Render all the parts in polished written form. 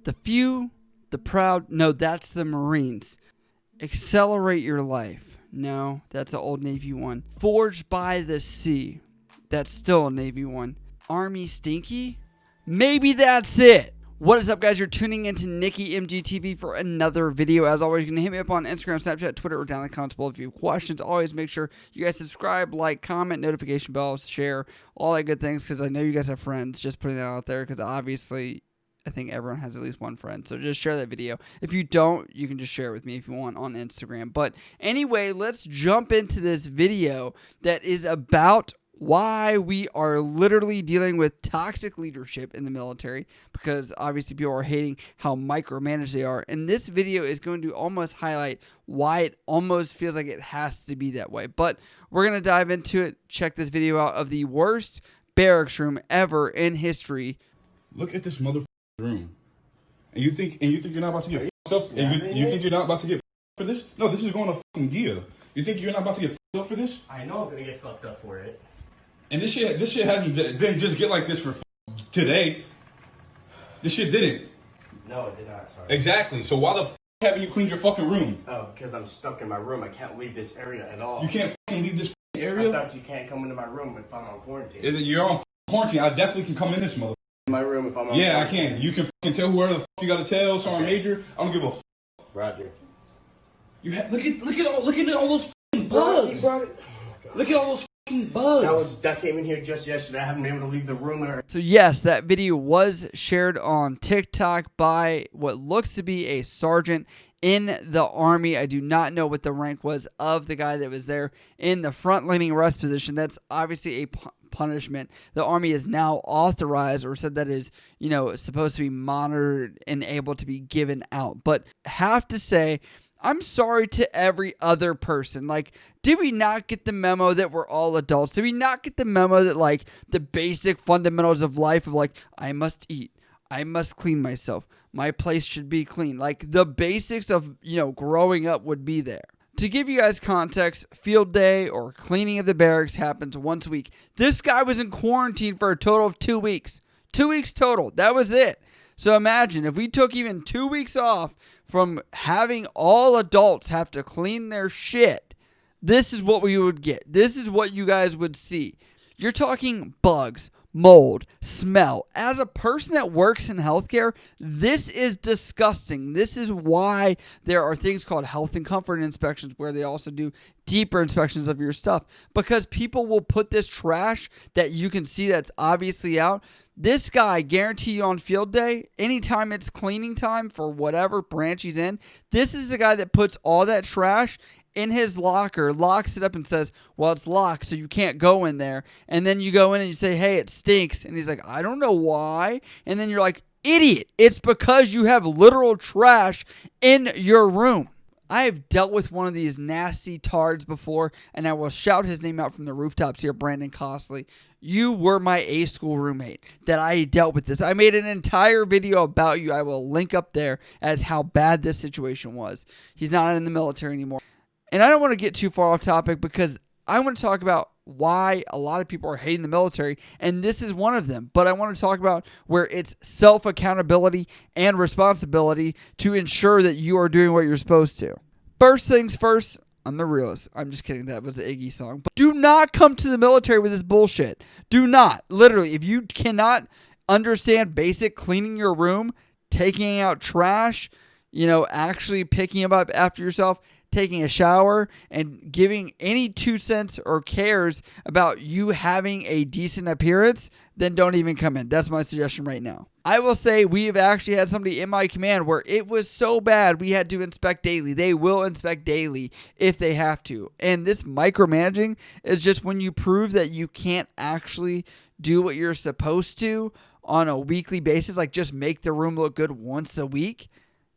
The few, the proud. No, that's the Marines. Accelerate your life. No, that's an old Navy one. Forged by the sea. That's still a Navy one. Army stinky? Maybe that's it. What is up, guys? You're tuning into NickyMGTV for another video. As always, you can hit me up on Instagram, Snapchat, Twitter, or down in the comments below if you have questions. Always make sure you guys subscribe, like, comment, notification bells, share, all that good things, because I know you guys have friends. Just putting that out there, because obviously I think everyone has at least one friend. So just share that video. If you don't, you can just share it with me if you want on Instagram. But anyway, let's jump into this video that is about why we are literally dealing with toxic leadership in the military, because obviously people are hating how micromanaged they are. And this video is going to almost highlight why it almost feels like it has to be that way. But we're going to dive into it. Check this video out of the worst barracks room ever in history. Look at this motherfucking room. And you think you're not about to get stuff? And you think you're not about to get for this? No, this is going to fucking gear. You think you're not about to get up for this? I know I'm gonna get fucked up for it. And this shit didn't just get like this for today. This shit didn't. No, it did not. Sorry. Exactly. So why the haven't you cleaned your fucking room? Oh, because I'm stuck in my room. I can't leave this area at all. You can't fucking leave this area? I thought you can't come into my room if I'm on quarantine. You're on quarantine. I definitely can come in this motherfucker. My room if I'm on Yeah, quarantine. I can. You can fucking tell whoever the fuck you gotta tell. Sergeant Major. I don't give a fuck. Roger. Look at all those fucking bugs. Look at all those fucking bugs. That came in here just yesterday. I haven't been able to leave the room. So yes, that video was shared on TikTok by what looks to be a sergeant in the Army. I do not know what the rank was of the guy that was there in the front-leaning rest position. That's obviously a punishment. The Army is now authorized, or said that is, supposed to be monitored and able to be given out. But have to say, I'm sorry to every other person. Like, did we not get the memo that we're all adults? Did we not get the memo that, like, the basic fundamentals of life of, like, I must eat, I must clean myself, my place should be clean. Like, the basics of, growing up would be there. To give you guys context, field day or cleaning of the barracks happens once a week. This guy was in quarantine for a total of 2 weeks. 2 weeks total. That was it. So imagine if we took even 2 weeks off from having all adults have to clean their shit, this is what we would get. This is what you guys would see. You're talking bugs, mold, smell. As a person that works in healthcare, this is disgusting. This is why there are things called health and comfort inspections, where they also do deeper inspections of your stuff, because people will put this trash that you can see that's obviously out. This guy, guarantee you on field day, anytime it's cleaning time for whatever branch he's in, this is the guy that puts all that trash in his locker, locks it up and says, well, it's locked, so you can't go in there. And then you go in and you say, hey, it stinks. And he's like, I don't know why. And then you're like, idiot, it's because you have literal trash in your room. I have dealt with one of these nasty tards before, and I will shout his name out from the rooftops here, Brandon Costley. You were my A school roommate that I dealt with this. I made an entire video about you. I will link up there as how bad this situation was. He's not in the military anymore. And I don't want to get too far off topic, because I want to talk about why a lot of people are hating the military, and this is one of them. But I want to talk about where it's self-accountability and responsibility to ensure that you are doing what you're supposed to. First things first, I'm the realist. I'm just kidding. That was the Iggy song. But do not come to the military with this bullshit. Do not. Literally, if you cannot understand basic cleaning your room, taking out trash, actually picking up after yourself, taking a shower, and giving any 2 cents or cares about you having a decent appearance, then don't even come in. That's my suggestion right now. I will say we have actually had somebody in my command where it was so bad we had to inspect daily. They will inspect daily if they have to. And this micromanaging is just when you prove that you can't actually do what you're supposed to on a weekly basis, like just make the room look good once a week.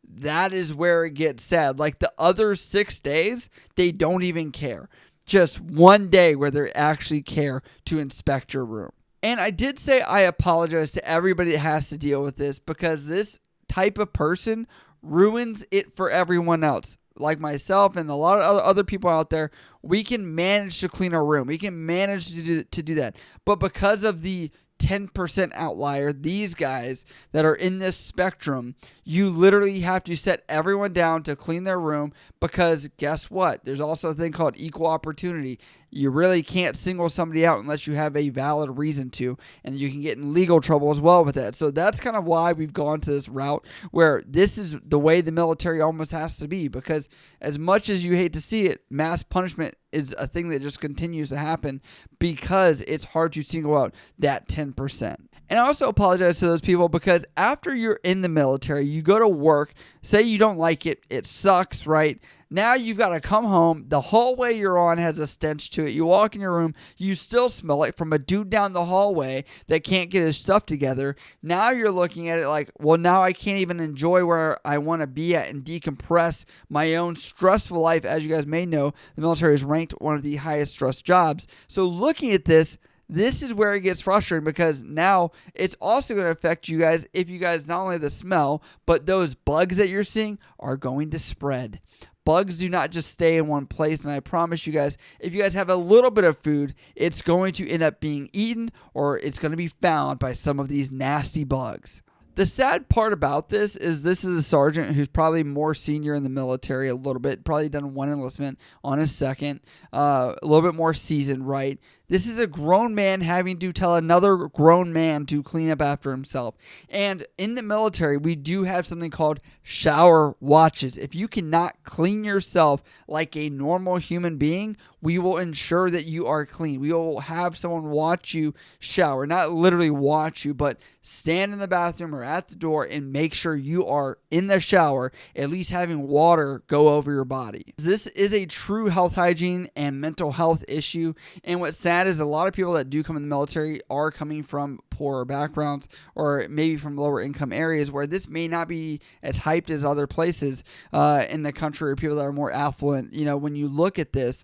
That is where it gets sad. Like the other 6 days, they don't even care. Just one day where they actually care to inspect your room. And I did say I apologize to everybody that has to deal with this, because this type of person ruins it for everyone else. Like myself and a lot of other people out there, we can manage to clean our room. We can manage to do that. But because of the 10% outlier, these guys that are in this spectrum, you literally have to set everyone down to clean their room, because guess what? There's also a thing called equal opportunity. You really can't single somebody out unless you have a valid reason to, and you can get in legal trouble as well with that. So that's kind of why we've gone to this route where this is the way the military almost has to be, because as much as you hate to see it, mass punishment is a thing that just continues to happen because it's hard to single out that 10%. And I also apologize to those people, because after you're in the military, you go to work, say you don't like it, it sucks, right? Now you've got to come home. The hallway you're on has a stench to it. You walk in your room, you still smell it from a dude down the hallway that can't get his stuff together. Now you're looking at it like, well, now I can't even enjoy where I want to be at and decompress my own stressful life. As you guys may know, the military is ranked one of the highest stress jobs. So looking at this is where it gets frustrating, because now it's also going to affect you guys if you guys not only the smell, but those bugs that you're seeing are going to spread. Bugs do not just stay in one place, and I promise you guys, if you guys have a little bit of food, it's going to end up being eaten, or it's going to be found by some of these nasty bugs. The sad part about this is a sergeant who's probably more senior in the military a little bit, probably done one enlistment on his second, a little bit more seasoned, right? This is a grown man having to tell another grown man to clean up after himself. And in the military, we do have something called shower watches. If you cannot clean yourself like a normal human being, we will ensure that you are clean. We will have someone watch you shower. Not literally watch you, but stand in the bathroom or at the door and make sure you are in the shower, at least having water go over your body. This is a true health hygiene and mental health issue. And what's sad is a lot of people that do come in the military are coming from poorer backgrounds, or maybe from lower income areas where this may not be as hyped as other places in the country, or people that are more affluent. You know, when you look at this,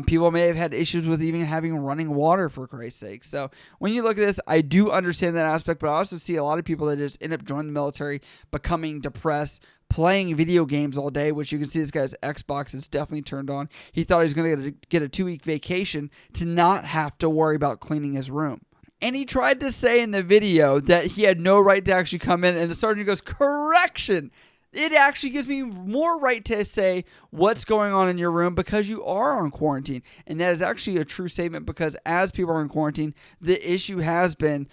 people may have had issues with even having running water, for Christ's sake. So when you look at this, I do understand that aspect, but I also see a lot of people that just end up joining the military, becoming depressed, playing video games all day, which you can see this guy's Xbox is definitely turned on. He thought he was going to get a 2-week vacation to not have to worry about cleaning his room. And he tried to say in the video that he had no right to actually come in, and the sergeant goes, correction! It actually gives me more right to say what's going on in your room, because you are on quarantine. And that is actually a true statement, because as people are in quarantine, the issue has been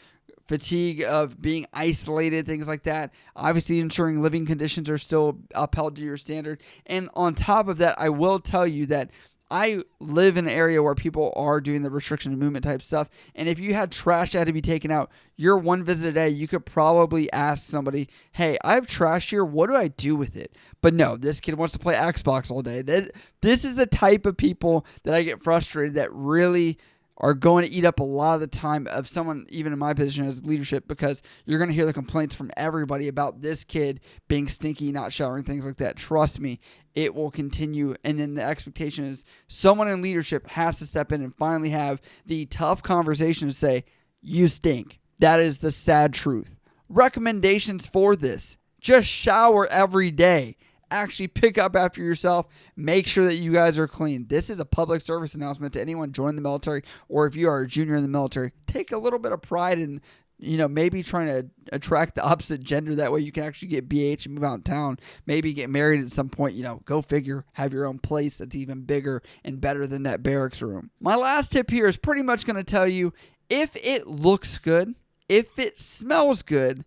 fatigue of being isolated, things like that. Obviously, ensuring living conditions are still upheld to your standard. And on top of that, I will tell you that I live in an area where people are doing the restriction of movement type stuff. And if you had trash that had to be taken out, your one visit a day, you could probably ask somebody, hey, I have trash here. What do I do with it? But no, this kid wants to play Xbox all day. This is the type of people that I get frustrated, that really are going to eat up a lot of the time of someone, even in my position as leadership, because you're going to hear the complaints from everybody about this kid being stinky, not showering, things like that. Trust me, it will continue. And then the expectation is someone in leadership has to step in and finally have the tough conversation to say, you stink. That is the sad truth. Recommendations for this: just shower every day. Actually pick up after yourself. Make sure that you guys are clean. This is a public service announcement to anyone joining the military, or if you are a junior in the military, take a little bit of pride in, maybe trying to attract the opposite gender. That way you can actually get BH and move out of town. Maybe get married at some point, go figure, have your own place that's even bigger and better than that barracks room. My last tip here is pretty much going to tell you, if it looks good, if it smells good,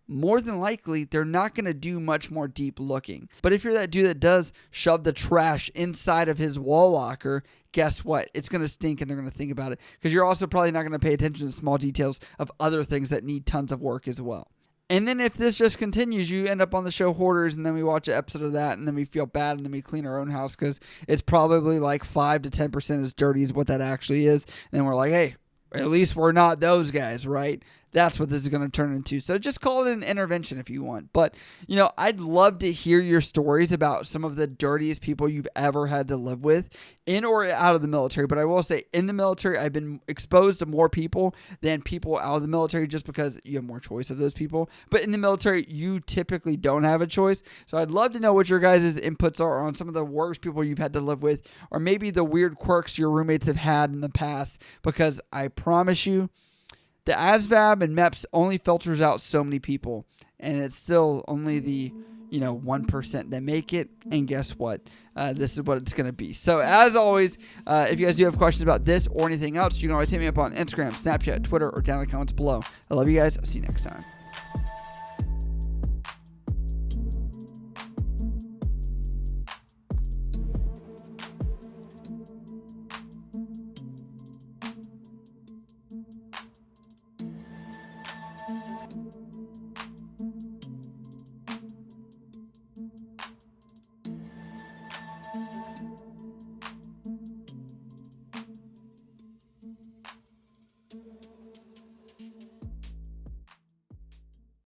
more than likely, they're not going to do much more deep looking. But if you're that dude that does shove the trash inside of his wall locker, guess what? It's going to stink, and they're going to think about it, because you're also probably not going to pay attention to small details of other things that need tons of work as well. And then if this just continues, you end up on the show Hoarders, and then we watch an episode of that, and then we feel bad, and then we clean our own house because it's probably like 5 to 10% as dirty as what that actually is. And then we're like, hey, at least we're not those guys, right? That's what this is going to turn into. So just call it an intervention if you want. But, I'd love to hear your stories about some of the dirtiest people you've ever had to live with, in or out of the military. But I will say, in the military, I've been exposed to more people than people out of the military, just because you have more choice of those people. But in the military, you typically don't have a choice. So I'd love to know what your guys' inputs are on some of the worst people you've had to live with, or maybe the weird quirks your roommates have had in the past, because I promise you, the ASVAB and MEPS only filters out so many people, and it's still only the 1% that make it. And guess what? This is what it's going to be. So as always, if you guys do have questions about this or anything else, you can always hit me up on Instagram, Snapchat, Twitter, or down in the comments below. I love you guys. I'll see you next time.